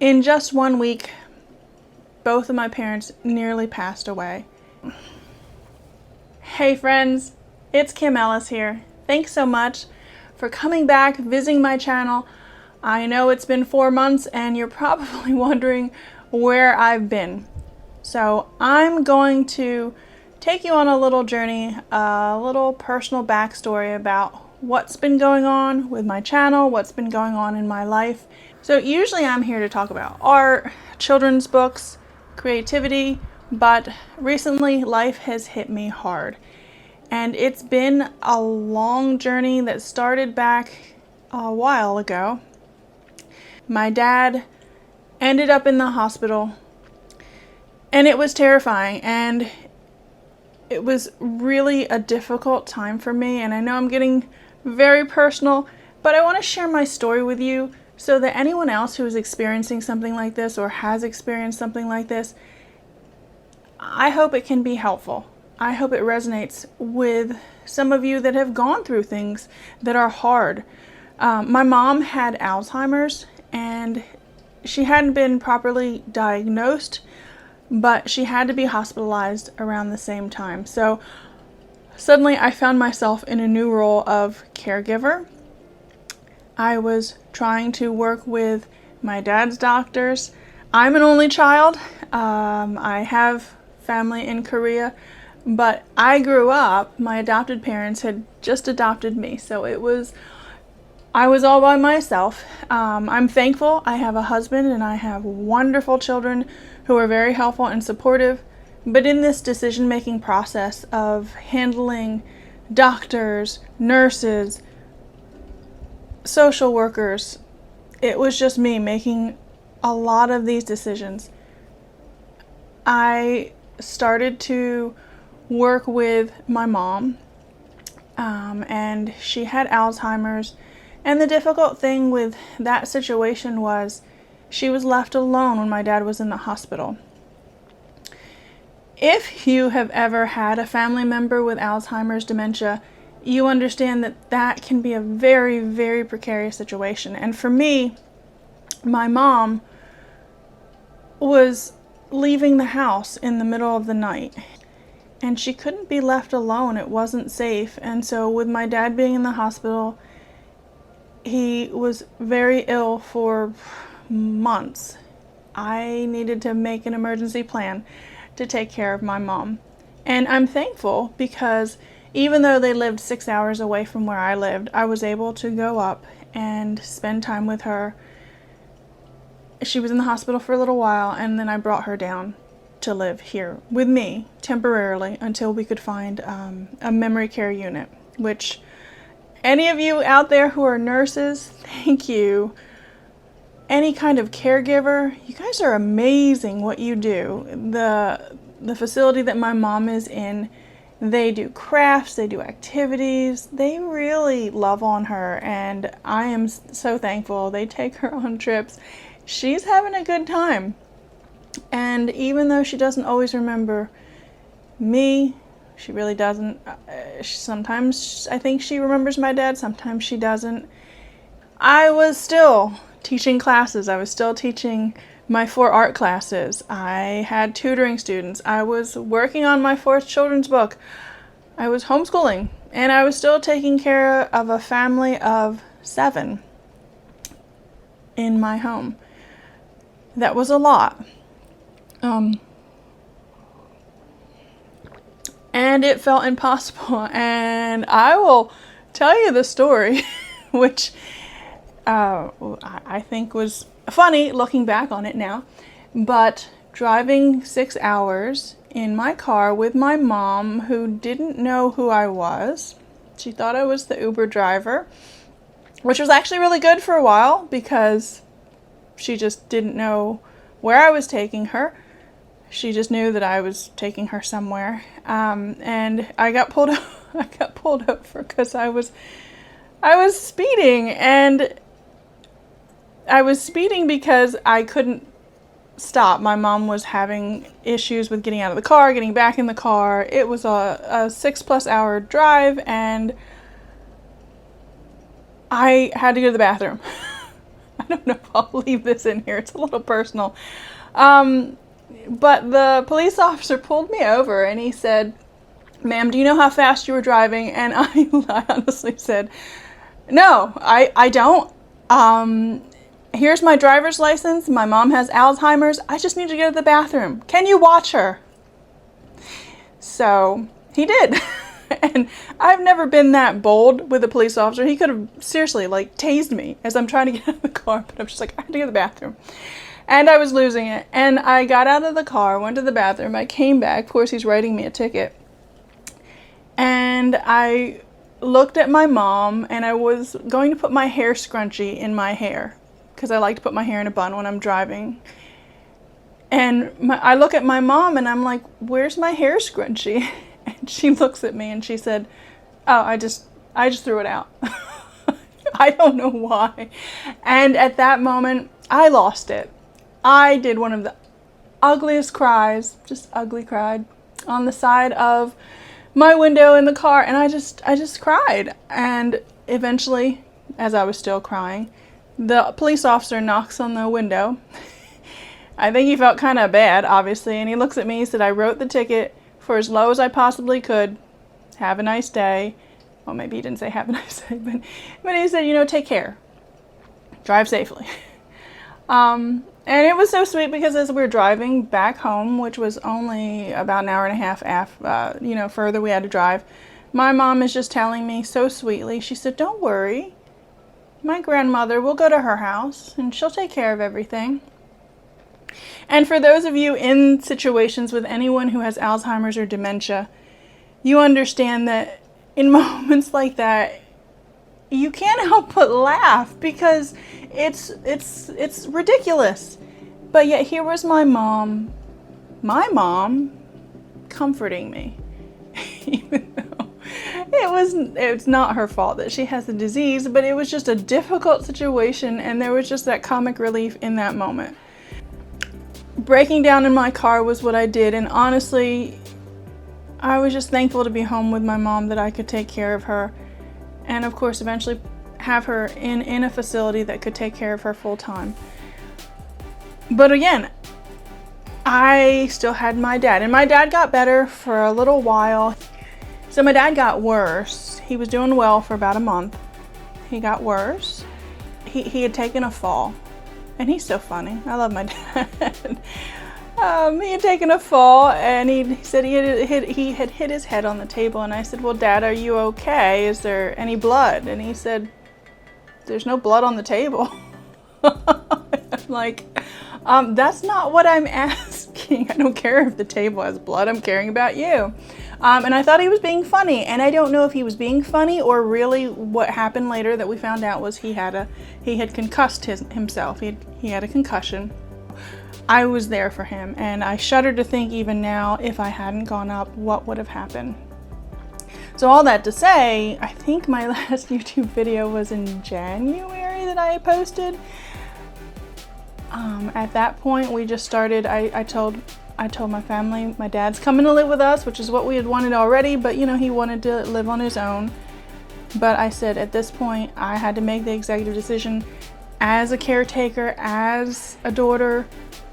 In just 1 week, both of my parents nearly passed away. Hey friends, it's Kim Ellis here. Thanks so much for coming back, visiting my channel. I know it's been 4 months and you're probably wondering where I've been. So I'm going to take you on a little journey, a little personal backstory about what's been going on with my channel, what's been going on in my life. So usually I'm here to talk about art, children's books, creativity, but recently life has hit me hard. And it's been a long journey that started back a while ago. My dad ended up in the hospital, and it was terrifying, and it was really a difficult time for me. And I know I'm getting very personal, but I want to share my story with you so that anyone else who is experiencing something like this or has experienced something like this, I hope it can be helpful. I hope it resonates with some of you that have gone through things that are hard. My mom had Alzheimer's, and she hadn't been properly diagnosed, but she had to be hospitalized around the same time. So suddenly I found myself in a new role of caregiver. I was trying to work with my dad's doctors. I'm an only child. I have family in Korea, but I grew up, my adopted parents had just adopted me, so I was all by myself. I'm thankful I have a husband and I have wonderful children who are very helpful and supportive, but in this decision-making process of handling doctors, nurses, social workers, it was just me making a lot of these decisions. I started to work with my mom, and she had Alzheimer's, and the difficult thing with that situation was she was left alone when my dad was in the hospital. If you have ever had a family member with Alzheimer's dementia, you understand that that can be a very, very precarious situation. And for me, my mom was leaving the house in the middle of the night, and she couldn't be left alone. It wasn't safe. And so with my dad being in the hospital, he was very ill for months. I needed to make an emergency plan to take care of my mom. And I'm thankful because even though they lived 6 hours away from where I lived, I was able to go up and spend time with her. She was in the hospital for a little while, and then I brought her down to live here with me temporarily until we could find a memory care unit, which any of you out there who are nurses, thank you. Any kind of caregiver, you guys are amazing what you do. The facility that my mom is in, they do crafts, they do activities, they really love on her, and I am so thankful. They take her on trips. She's having a good time. And even though she doesn't always remember me, she really doesn't. Sometimes I think she remembers my dad, sometimes she doesn't. I was still teaching classes. I was still teaching my 4 art classes. I had tutoring students. I was working on my 4th children's book. I was homeschooling, and I was still taking care of a family of 7 in my home. That was a lot. And it felt impossible. And I will tell you the story, which I think was funny looking back on it now. But driving 6 hours in my car with my mom, who didn't know who I was. She thought I was the Uber driver, which was actually really good for a while because she just didn't know where I was taking her. She just knew that I was taking her somewhere. And I got pulled over because I was speeding, and I was speeding because I couldn't stop. My mom was having issues with getting out of the car, getting back in the car. It was a 6+ hour drive, and I had to go to the bathroom. I don't know if I'll leave this in here. It's a little personal. But the police officer pulled me over and he said, "Ma'am, do you know how fast you were driving?" And I honestly said, "No, I don't. Here's my driver's license. My mom has Alzheimer's. I just need to go to the bathroom. Can you watch her?" So he did. And I've never been that bold with a police officer. He could have seriously like tased me as I'm trying to get out of the car, but I'm just like, I had to go to the bathroom. And I was losing it. And I got out of the car, went to the bathroom. I came back. Of course, he's writing me a ticket. And I looked at my mom, and I was going to put my hair scrunchie in my hair because I like to put my hair in a bun when I'm driving. And I look at my mom, and I'm like, "Where's my hair scrunchie?" And she looks at me, and she said, "Oh, I just threw it out." I don't know why. And at that moment, I lost it. I did one of the ugliest cries, just ugly cried, on the side of my window in the car, and I just cried. And eventually, as I was still crying, the police officer knocks on the window. I think he felt kind of bad, obviously, and he looks at me. He said, "I wrote the ticket for as low as I possibly could. Have a nice day." Well, maybe he didn't say have a nice day, but he said, take care. Drive safely. And it was so sweet because as we were driving back home, which was only about an hour and a half further we had to drive, my mom is just telling me so sweetly, she said, "Don't worry. My grandmother will go to her house and she'll take care of everything." And for those of you in situations with anyone who has Alzheimer's or dementia, you understand that in moments like that, you can't help but laugh because it's ridiculous. But yet here was my mom comforting me. Even though it's not her fault that she has the disease, but it was just a difficult situation, and there was just that comic relief in that moment. Breaking down in my car was what I did, and honestly, I was just thankful to be home with my mom, that I could take care of her, and of course eventually have her in a facility that could take care of her full time. But again, I still had my dad, and my dad got better for a little while. So my dad got worse. He was doing well for about a month. He got worse. He had taken a fall. And he's so funny. I love my dad. He had taken a fall, and he said he had hit his head on the table. And I said, "Well, Dad, are you okay? Is there any blood?" And he said, "There's no blood on the table." I'm like, that's not what I'm asking. I don't care if the table has blood. I'm caring about you. And I thought he was being funny, and I don't know if he was being funny or really what happened later that we found out was he had concussed himself. He had a concussion. I was there for him, and I shudder to think even now, if I hadn't gone up, what would have happened. So all that to say, I think my last YouTube video was in January that I posted. At that point, we just started, I told my family, my dad's coming to live with us, which is what we had wanted already, but he wanted to live on his own. But I said at this point, I had to make the executive decision as a caretaker, as a daughter,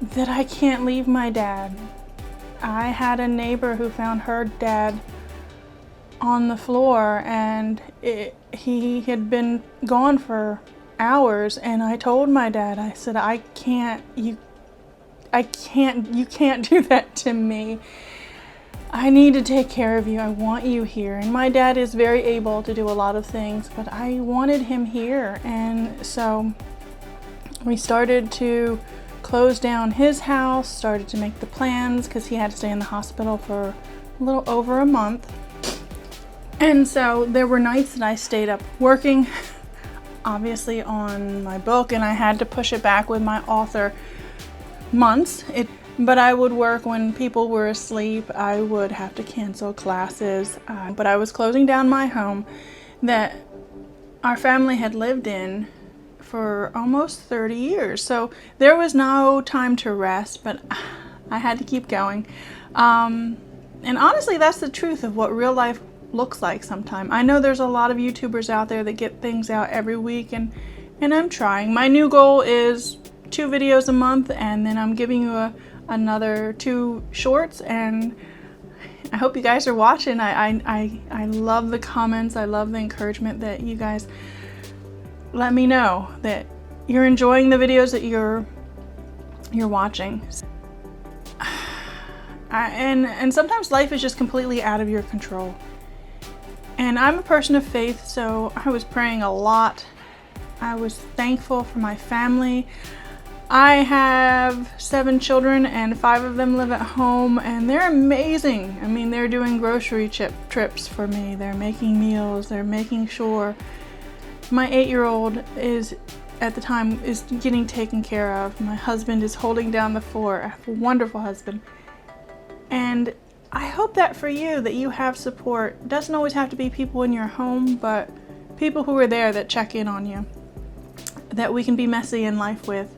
that I can't leave my dad. I had a neighbor who found her dad on the floor, and he had been gone for hours, and I told my dad, I said, you can't do that to me. I need to take care of you. I want you here. And my dad is very able to do a lot of things, but I wanted him here. And so we started to close down his house, started to make the plans because he had to stay in the hospital for a little over a month. And so there were nights that I stayed up working, obviously on my book, and I had to push it back with my author months. But I would work when people were asleep. I would have to cancel classes. But I was closing down my home that our family had lived in for almost 30 years. So there was no time to rest, but I had to keep going. And honestly, that's the truth of what real life looks like sometimes. I know there's a lot of YouTubers out there that get things out every week, and and I'm trying. My new goal is 2 videos a month, and then I'm giving you another 2 shorts, and I hope you guys are watching. I love the comments. I love the encouragement that you guys let me know that you're enjoying the videos that you're watching. And sometimes life is just completely out of your control. And I'm a person of faith, so I was praying a lot. I was thankful for my family. I have 7 children and 5 of them live at home, and they're amazing. I mean, they're doing grocery trips for me. They're making meals. They're making sure my 8-year-old at the time is getting taken care of. My husband is holding down the fort. I have a wonderful husband. And I hope that for you, that you have support. It doesn't always have to be people in your home, but people who are there that check in on you, that we can be messy in life with.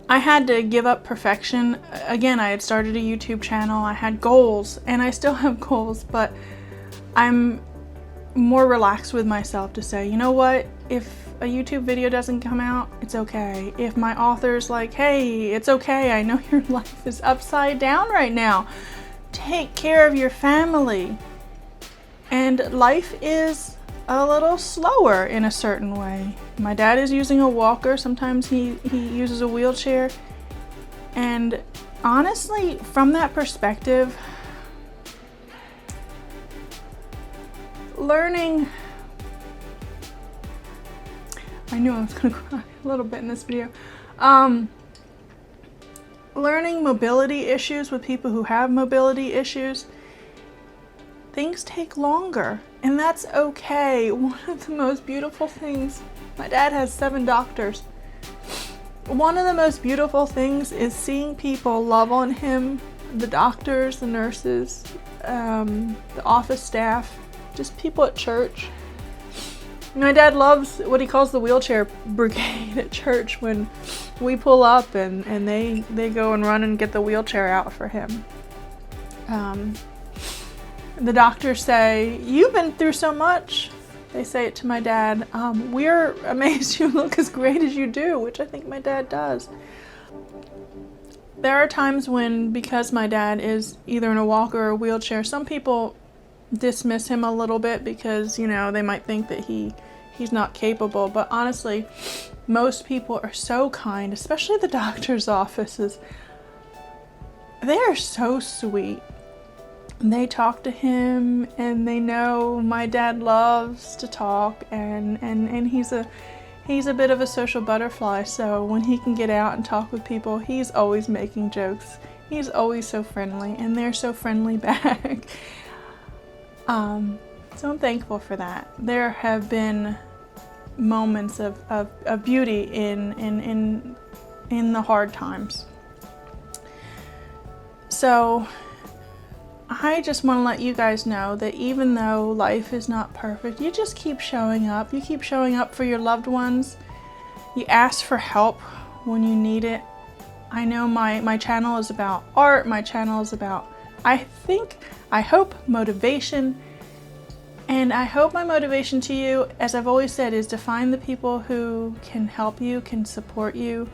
I had to give up perfection. Again, I had started a YouTube channel. I had goals, and I still have goals, but I'm more relaxed with myself to say, you know what? If a YouTube video doesn't come out, it's okay. If my author's like, hey, it's okay. I know your life is upside down right now. Take care of your family. And life is a little slower in a certain way. My dad is using a walker. Sometimes he uses a wheelchair. And honestly, from that perspective, learning, I knew I was going to cry a little bit in this video. Learning mobility issues with people who have mobility issues, things take longer, and that's okay. One of the most beautiful things, my dad has 7 doctors. One of the most beautiful things is seeing people love on him, the doctors, the nurses, the office staff, just people at church. My dad loves what he calls the wheelchair brigade at church, when we pull up and they go and run and get the wheelchair out for him. The doctors say, you've been through so much. They say it to my dad. We're amazed you look as great as you do, which I think my dad does. There are times when, because my dad is either in a walker or a wheelchair, some people dismiss him a little bit because, you know, they might think that he's not capable. But honestly, most people are so kind, especially the doctor's offices. They are so sweet. They talk to him, and they know my dad loves to talk, and he's a bit of a social butterfly. So when he can get out and talk with people, he's always making jokes. He's always so friendly, and they're so friendly back. So I'm thankful for that. There have been moments of beauty in the hard times. So I just want to let you guys know that even though life is not perfect, you just keep showing up. You keep showing up for your loved ones. You ask for help when you need it. I know my channel is about art. My channel is about, I hope, motivation. And I hope my motivation to you, as I've always said, is to find the people who can help you, can support you,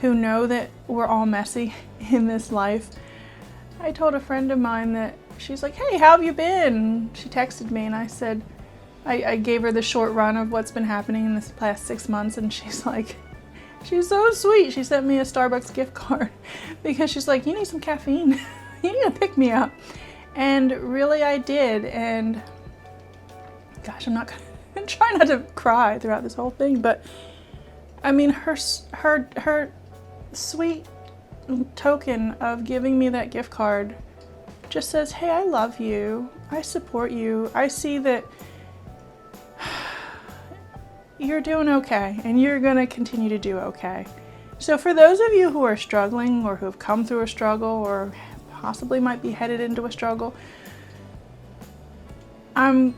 who know that we're all messy in this life. I told a friend of mine that, she's like, hey, how have you been? She texted me, and I said, I gave her the short run of what's been happening in this past 6 months, and she's like, she's so sweet. She sent me a Starbucks gift card because she's like, you need some caffeine. You need to pick me up. And really I did. And gosh, I'm trying not to cry throughout this whole thing, but I mean, her sweet token of giving me that gift card just says, hey, I love you. I support you. I see that you're doing okay, and you're going to continue to do okay. So for those of you who are struggling, or who have come through a struggle, or possibly might be headed into a struggle, I'm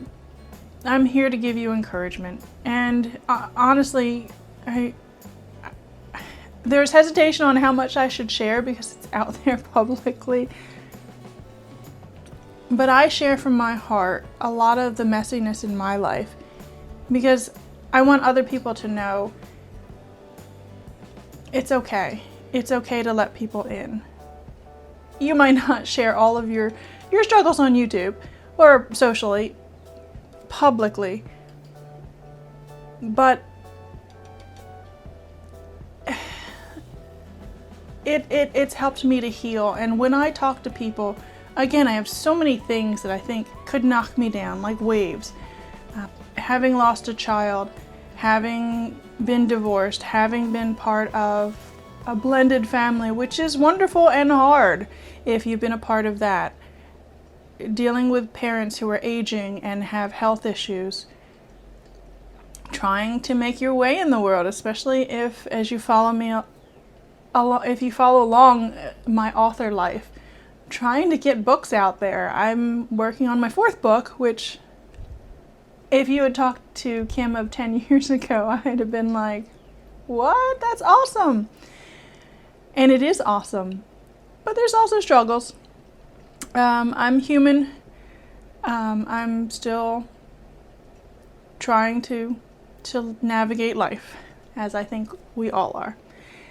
here to give you encouragement. And honestly, there's hesitation on how much I should share because it's out there publicly. But I share from my heart a lot of the messiness in my life, because I want other people to know it's okay. It's okay to let people in. You might not share all of your struggles on YouTube or socially, publicly, but it's helped me to heal. And when I talk to people, again, I have so many things that I think could knock me down like waves. Having lost a child, having been divorced, having been part of a blended family, which is wonderful and hard if you've been a part of that. Dealing with parents who are aging and have health issues. Trying to make your way in the world, especially if, as you follow me, if you follow along my author life, trying to get books out there. I'm working on my 4th book, which if you had talked to Kim of 10 years ago, I'd have been like, what? That's awesome. And it is awesome. But there's also struggles. I'm human. I'm still trying to navigate life, as I think we all are.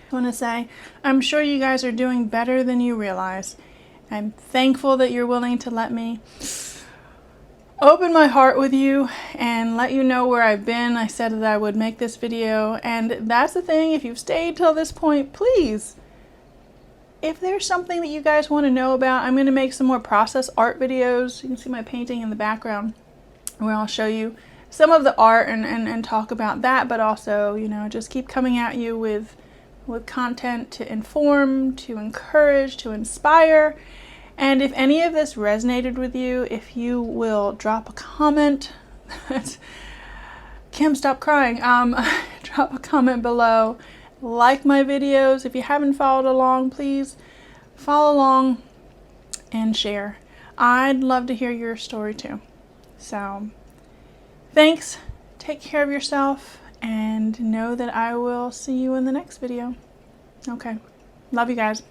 I want to say, I'm sure you guys are doing better than you realize. I'm thankful that you're willing to let me open my heart with you and let you know where I've been. I said that I would make this video, and that's the thing. If you've stayed till this point, please, if there's something that you guys want to know about, I'm going to make some more process art videos. You can see my painting in the background where I'll show you some of the art and talk about that, but also, you know, just keep coming at you with content to inform, to encourage, to inspire. And if any of this resonated with you, if you will drop a comment, Kim, stop crying. Drop a comment below. Like my videos. If you haven't followed along, please follow along and share. I'd love to hear your story too. So, thanks. Take care of yourself and know that I will see you in the next video. Okay. Love you guys.